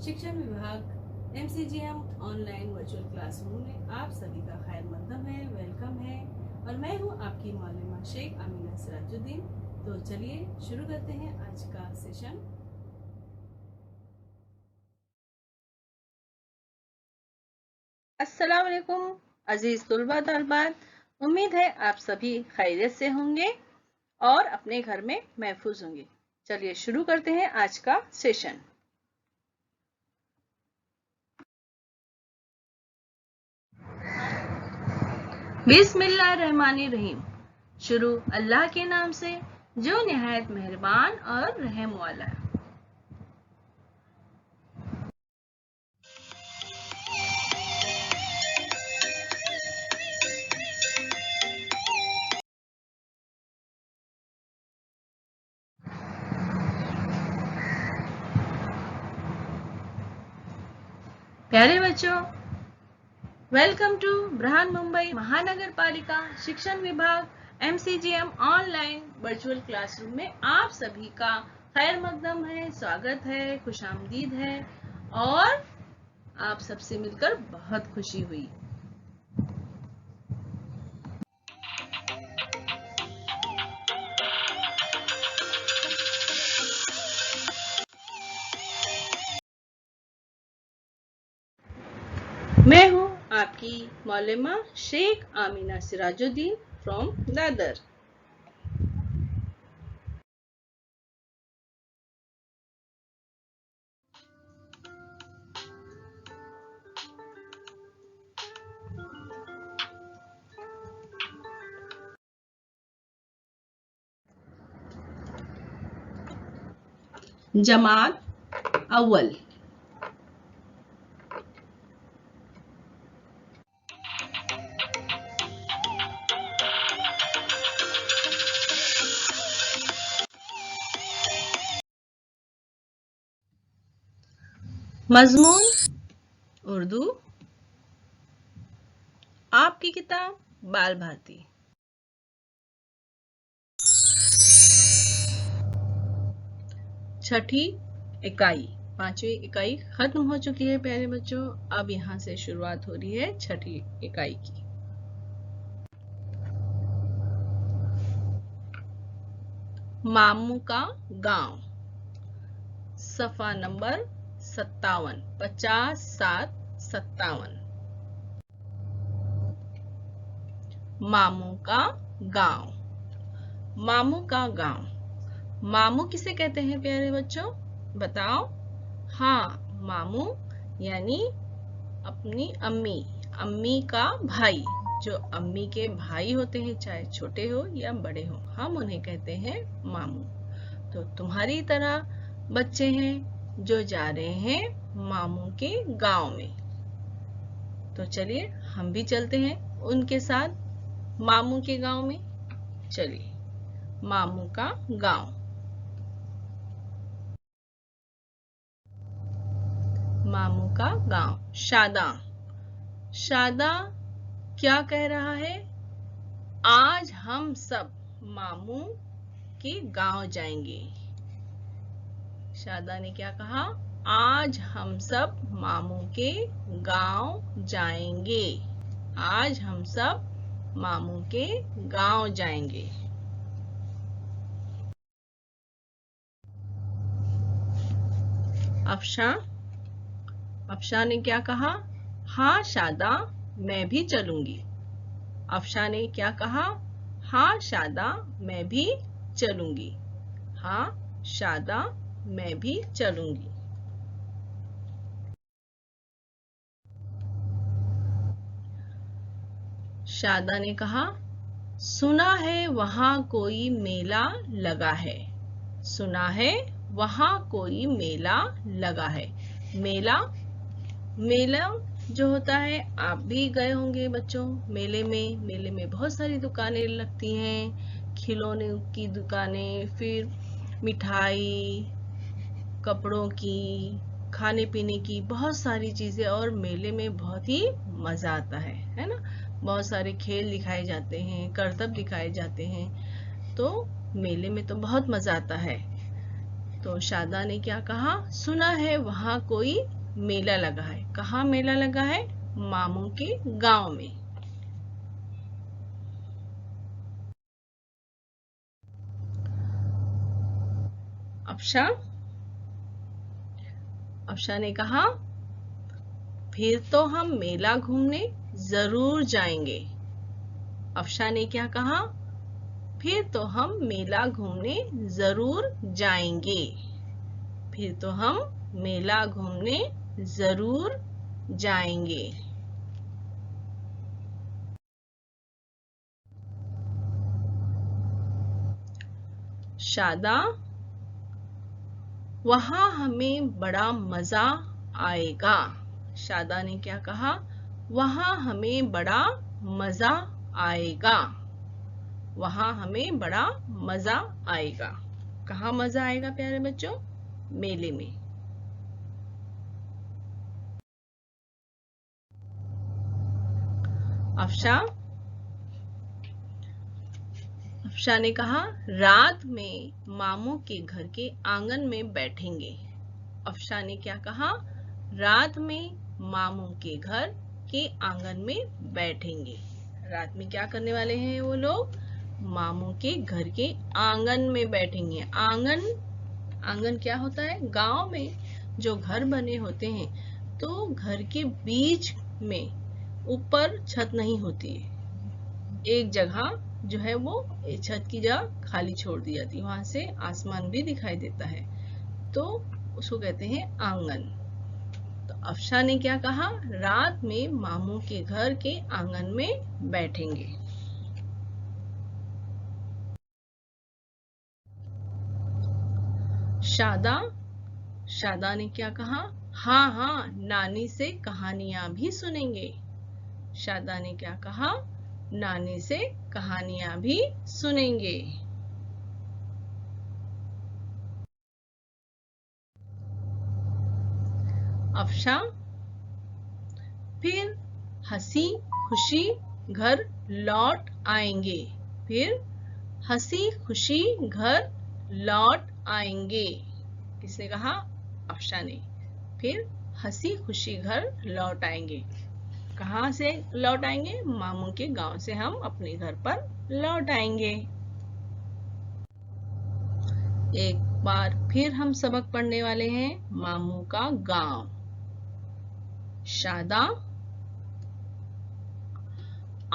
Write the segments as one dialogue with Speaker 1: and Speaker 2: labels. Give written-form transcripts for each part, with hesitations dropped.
Speaker 1: शिक्षण विभाग MCGM online virtual classroom में आप सभी का खैर मकदम है, वेलकम है। और मैं हूं आपकी मौलमा शेख आमीना सिराजुद्दीन। तो चलिए शुरू करते हैं आज का सेशन। अस्सलाम वालेकुम अजीज तुलबा तलबात, उम्मीद है आप सभी खैरियत से होंगे और अपने घर में महफूज होंगे। चलिए शुरू करते हैं आज का सेशन। बिस्मिल्लाहिर्रहमानिर्रहीम। शुरू अल्लाह के नाम से जो निहायत मेहरबान और रहम वाला है। प्यारे बच्चों, वेलकम टू ब्रहान मुंबई महानगर पालिका शिक्षण विभाग MCGM ऑनलाइन वर्चुअल क्लासरूम में आप सभी का खैर मकदम है, स्वागत है, खुशामदीद है और आप सबसे मिलकर बहुत खुशी हुई। मैं हूं आपकी मौलमा शेख आमीना सिराजुद्दीन फ्रॉम दादर। जमात अव्वल। मजमून उर्दू, आपकी किताब बाल भारती। छठी इकाई, 5वीं इकाई खत्म हो चुकी है प्यारे बच्चों। अब यहाँ से शुरुआत हो रही है छठी इकाई की। मामू का गांव, सफा नंबर 57, 50-7-57। मामू का गांव, मामू का गांव। मामू किसे कहते हैं प्यारे बच्चों, बताओ। हाँ, मामू यानी अपनी अम्मी, अम्मी का भाई। जो अम्मी के भाई होते हैं, चाहे छोटे हो या बड़े हो, हम उन्हें कहते हैं मामू। तो तुम्हारी तरह बच्चे हैं जो जा रहे हैं मामू के गांव में। तो चलिए हम भी चलते हैं उनके साथ मामू के गांव में। चलिए, मामू का गांव। मामू का गांव। शादा, शादा क्या कह रहा है? आज हम सब मामू के गांव जाएंगे। शादा ने क्या कहा? आज हम सब मामू के गांव जाएंगे। आज हम सब मामू के गांव जाएंगे। अफशा, अफशा ने क्या कहा? हाँ शादा, मैं भी चलूंगी। अफशा ने क्या कहा? हाँ शादा, मैं भी चलूंगी। हाँ शादा, मैं भी चलूंगी। शादा ने कहा, सुना है वहां कोई मेला लगा है। सुना है वहां कोई मेला लगा है। मेला, मेला जो होता है, आप भी गए होंगे बच्चों मेले में। मेले में बहुत सारी दुकानें लगती हैं, खिलौने की दुकानें, फिर मिठाई, कपड़ों की, खाने पीने की बहुत सारी चीजें। और मेले में बहुत ही मजा आता है ना। बहुत सारे खेल दिखाए जाते हैं, करतब दिखाए जाते हैं। तो मेले में तो बहुत मजा आता है। तो शादा ने क्या कहा? सुना है वहां कोई मेला लगा है। कहाँ मेला लगा है? मामू के गांव में। अफशा ने कहा फिर तो हम मेला घूमने जरूर जाएंगे। अफशा ने क्या कहा? फिर तो हम मेला घूमने जरूर जाएंगे। फिर तो हम मेला घूमने जरूर जाएंगे। शादा, वहां हमें बड़ा मजा आएगा। शादा ने क्या कहा? वहां हमें बड़ा मजा आएगा। वहां हमें बड़ा मजा आएगा। कहाँ मजा आएगा प्यारे बच्चों? मेले में। अफशा ने कहा रात में मामू के घर के आंगन में बैठेंगे। अफशा ने क्या कहा? रात में मामू के घर के आंगन में बैठेंगे। रात में क्या करने वाले हैं वो लोग? मामू के घर के आंगन में बैठेंगे। आंगन क्या होता है? गांव में जो घर बने होते हैं तो घर के बीच में ऊपर छत नहीं होती है। एक जगह जो है वो छत की जगह खाली छोड़ दी जाती है, वहां से आसमान भी दिखाई देता है, तो उसको कहते हैं आंगन। तो अफशा ने क्या कहा? रात में मामू के घर के आंगन में बैठेंगे। शादा ने क्या कहा? हाँ हाँ, नानी से कहानियां भी सुनेंगे। शादा ने क्या कहा? नानी से कहानियां भी सुनेंगे। अफशा, फिर हंसी खुशी घर लौट आएंगे। फिर हंसी खुशी घर लौट आएंगे। किसने कहा? अफशा ने। फिर हंसी खुशी घर लौट आएंगे। कहाँ से लौट आएंगे? मामू के गांव से हम अपने घर पर लौट आएंगे। एक बार फिर हम सबक पढ़ने वाले हैं मामू का गांव। शादा,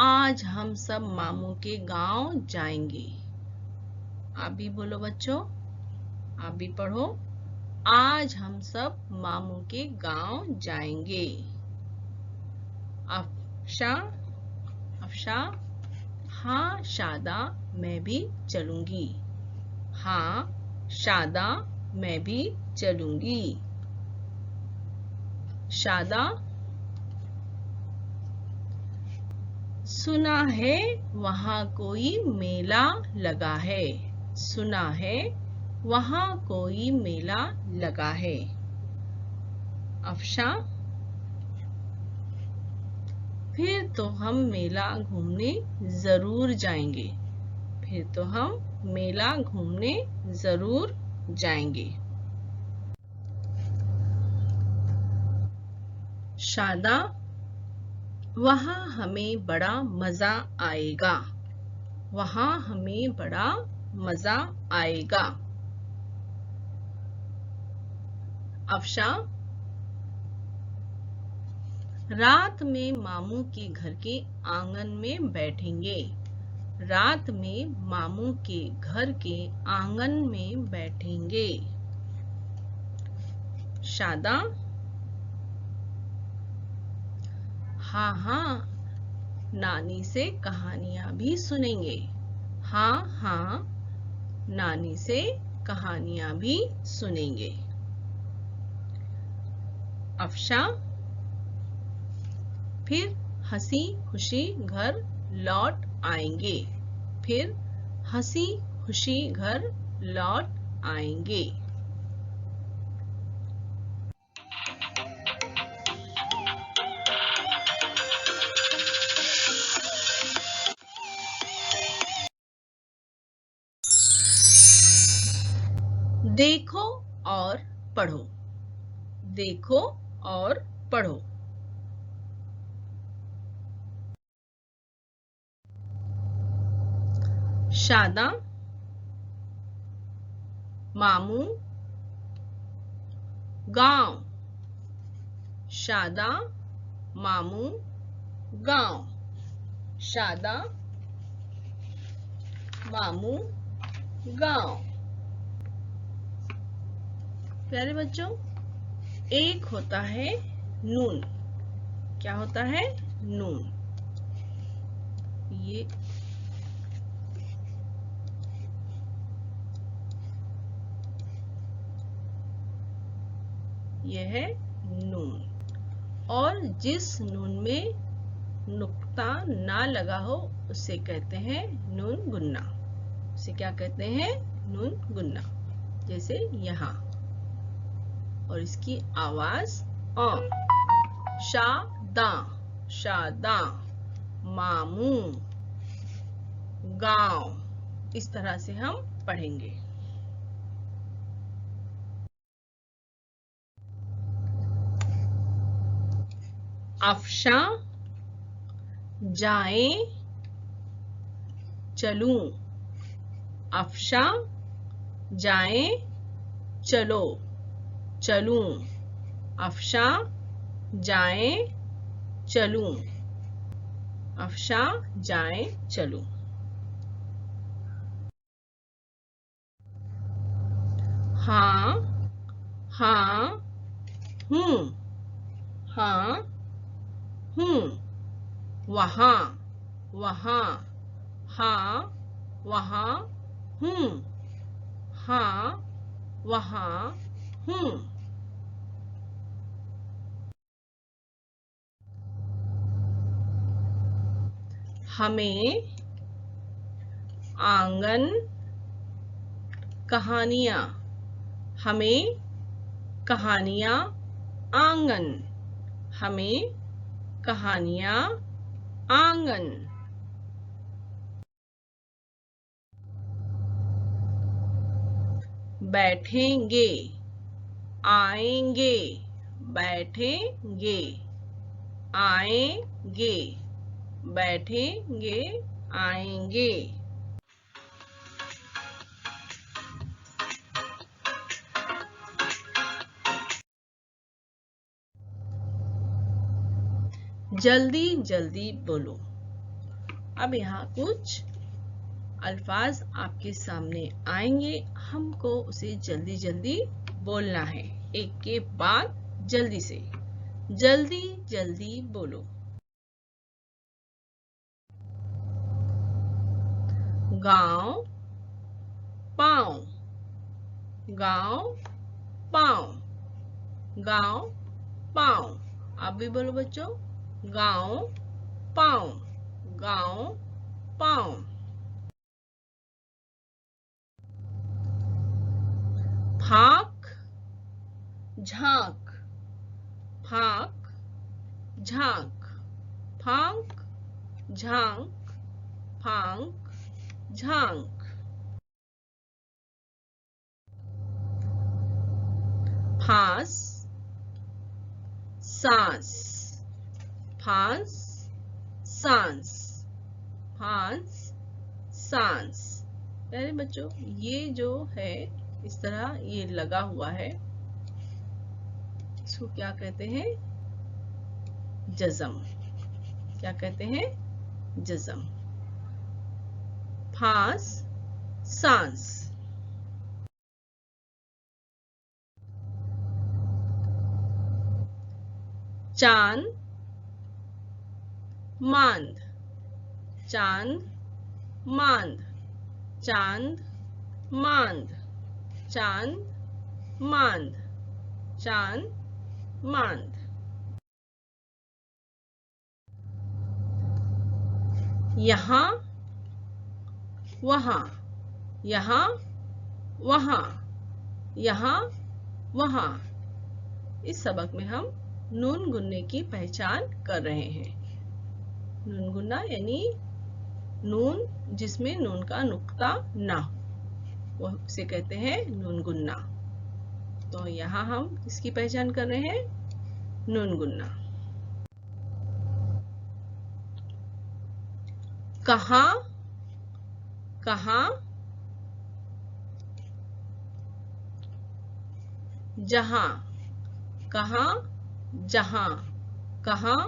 Speaker 1: आज हम सब मामू के गांव जाएंगे। आप भी बोलो बच्चों, आप भी पढ़ो। आज हम सब मामू के गांव जाएंगे। अफशा, हाँ शादा, मैं भी चलूंगी। हाँ शादा, मैं भी चलूंगी। शादा, सुना है वहां कोई मेला लगा है। सुना है वहां कोई मेला लगा है। अफशा, फिर तो हम मेला घूमने जरूर जाएंगे। फिर तो हम मेला घूमने जरूर जाएंगे। शादा, वहां हमें बड़ा मजा आएगा। वहां हमें बड़ा मजा आएगा। अफशा, रात में मामू के घर के आंगन में बैठेंगे। रात में मामू के घर के आंगन में बैठेंगे। शादा, हाँ हाँ, नानी से कहानियां भी सुनेंगे। हाँ हाँ, नानी से कहानियां भी सुनेंगे। अफशा, फिर हंसी खुशी घर लौट आएंगे। फिर हंसी खुशी घर लौट आएंगे। देखो और पढ़ो। देखो और पढ़ो। शादा, मामू, गांव। शादा, मामू, गांव। शादा, मामू, गांव। प्यारे बच्चों, एक होता है नून। क्या होता है? नून। ये है नून। और जिस नून में नुक्ता ना लगा हो उसे कहते हैं नून गुन्ना। उसे क्या कहते हैं? नून गुन्ना। जैसे यहाँ, और इसकी आवाज अ। शादा, शादा, मामू, गांव। इस तरह से हम पढ़ेंगे। अफशा, जाएं, चलूं। अफशा, जाएं, चलो, चलूं। अफशा, जाएं, चलूं। अफशा, जाएं, चलूं। हाँ, हाँ, हूँ। हाँ, हूँ। वहाँ, वहाँ। हाँ, वहाँ, हूँ। हाँ, वहाँ, हूँ। हमें आंगन, कहानियाँ। हमें कहानियाँ, आंगन। हमें कहानियाँ, आंगन। बैठेंगे, आएंगे। बैठेंगे, आएंगे। बैठेंगे, आएंगे। जल्दी जल्दी बोलो। अब यहाँ कुछ अल्फाज आपके सामने आएंगे, हमको उसे जल्दी जल्दी बोलना है, एक के बाद जल्दी से। जल्दी जल्दी बोलो। गांव, पाँव। गांव, पाँव। गांव, पाँव। आप भी बोलो बच्चों। गांव, पाँव। गांव, पाँव। फाक, झांक। फाक, झांक। फाक, झांक। फाक, झांक। फांस, सांस। फांस, सांस। फांस, सांस। प्यारे बच्चों, ये जो है इस तरह ये लगा हुआ है, इसको क्या कहते हैं? जज़म। क्या कहते हैं? जज़म। फांस, सांस। चांद, मांद। चांद, मांद। चांद, मांद। चांद, मांद। चांद, मांद। यहाँ, वहाँ। यहाँ, वहाँ। यहाँ, वहाँ। इस सबक में हम नून गुन्ने की पहचान कर रहे हैं। नून गुन्ना यानी नून जिसमें नून का नुक्ता ना हो, वो उसे कहते हैं नून गुन्ना। तो यहाँ हम इसकी पहचान कर रहे हैं। नून गुन्ना। कहाँ, कहाँ, जहाँ, कहाँ, जहाँ, कहाँ,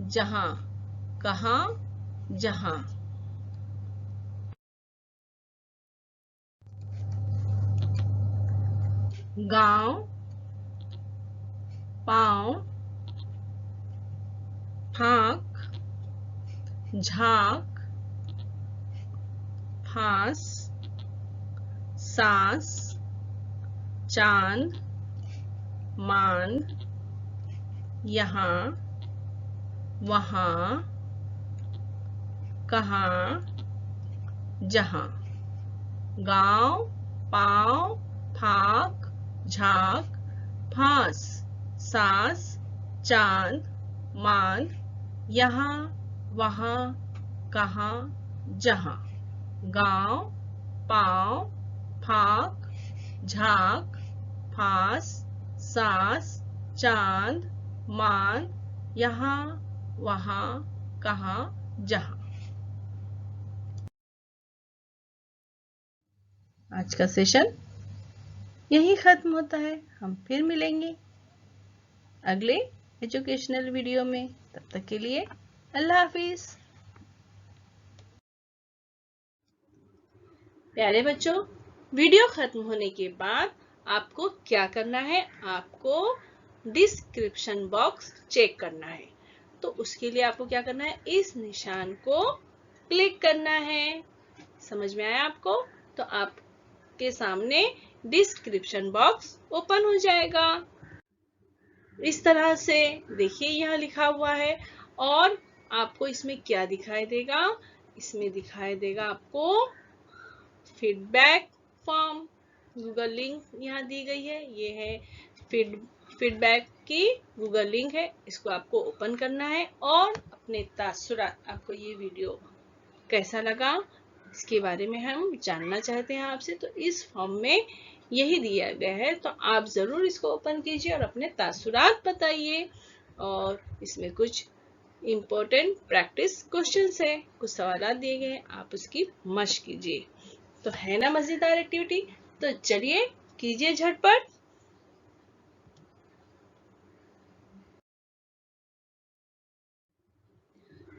Speaker 1: जहाँ, कहाँ, जहाँ। गांव, पाँव, फाँक, झाँक, फांस, सांस, चांद, मांद, यहाँ, वहाँ, कहाँ, जहाँ। गांव, पाँव, फाँक, झाँक, फांस, सांस, चांद, मांद, यहाँ, वहाँ, कहाँ, जहाँ। गांव, पाँव, फाँक, झाँक, फांस, सांस, चांद, मांद, यहाँ, वहाँ, कहाँ, जहाँ। आज का सेशन यही खत्म होता है। हम फिर मिलेंगे अगले एजुकेशनल वीडियो में। तब तक के लिए अल्लाह हाफिज। प्यारे बच्चों, वीडियो खत्म होने के बाद आपको क्या करना है? आपको डिस्क्रिप्शन बॉक्स चेक करना है। तो उसके लिए आपको क्या करना है? इस निशान को क्लिक करना है। समझ में आया आपको? तो आपके सामने डिस्क्रिप्शन बॉक्स ओपन हो जाएगा। इस तरह से देखिए, यहाँ लिखा हुआ है। और आपको इसमें क्या दिखाई देगा? इसमें दिखाई देगा आपको फीडबैक फॉर्म। गूगल लिंक यहाँ दी गई है। ये है फीडबैक की गूगल लिंक है। इसको आपको ओपन करना है और अपने तासुरात, आपको ये वीडियो कैसा लगा इसके बारे में हम जानना चाहते हैं आपसे। तो इस फॉर्म में यही दिया गया है। तो आप जरूर इसको ओपन कीजिए और अपने तासुरात बताइए। और इसमें कुछ इम्पोर्टेंट प्रैक्टिस क्वेश्चंस है, कुछ सवाल दिए गए हैं, आप उसकी मशक कीजिए। तो है ना मजेदार एक्टिविटी? तो चलिए कीजिए झटपट।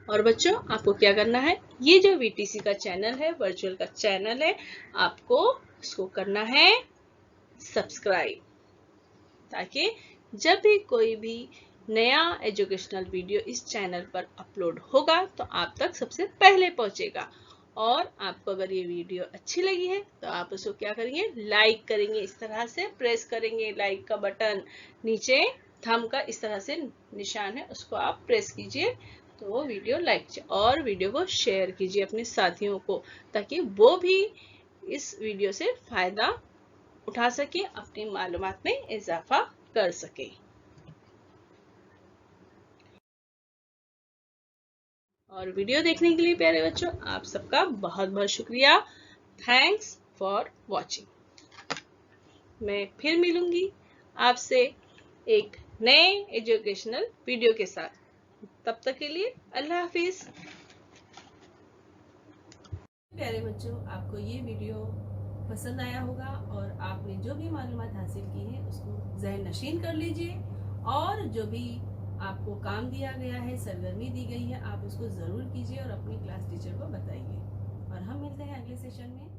Speaker 1: और बच्चों, आपको क्या करना है? ये जो वीटीसी का चैनल है, वर्चुअल का चैनल है, आपको इसको करना है सब्सक्राइब, ताकि जब भी कोई भी नया एजुकेशनल वीडियो इस चैनल पर अपलोड होगा तो आप तक सबसे पहले पहुंचेगा। और आपको अगर ये वीडियो अच्छी लगी है तो आप उसको क्या करेंगे? लाइक करेंगे। इस तरह से प्रेस करेंगे लाइक का बटन। नीचे थंब का इस तरह से निशान है, उसको आप प्रेस कीजिए तो वो वीडियो लाइक कीजिए। और वीडियो को शेयर कीजिए अपने साथियों को, ताकि वो भी इस वीडियो से फायदा उठा सके, अपनी मालूमात में इजाफा कर सके। और वीडियो देखने के लिए प्यारे बच्चों, आप सबका बहुत बहुत शुक्रिया। Thanks for watching. मैं फिर मिलूंगी आपसे एक नए एजुकेशनल वीडियो के साथ। तब तक के लिए अल्लाह हाफिज। प्यारे बच्चों, आपको ये वीडियो पसंद आया होगा और आपने जो भी मालूमात हासिल की है उसको ज़हन नशीन कर लीजिए। और जो भी आपको काम दिया गया है, सरगर्मी दी गई है, आप उसको ज़रूर कीजिए और अपनी क्लास टीचर को बताइए। और हम मिलते हैं अगले सेशन में।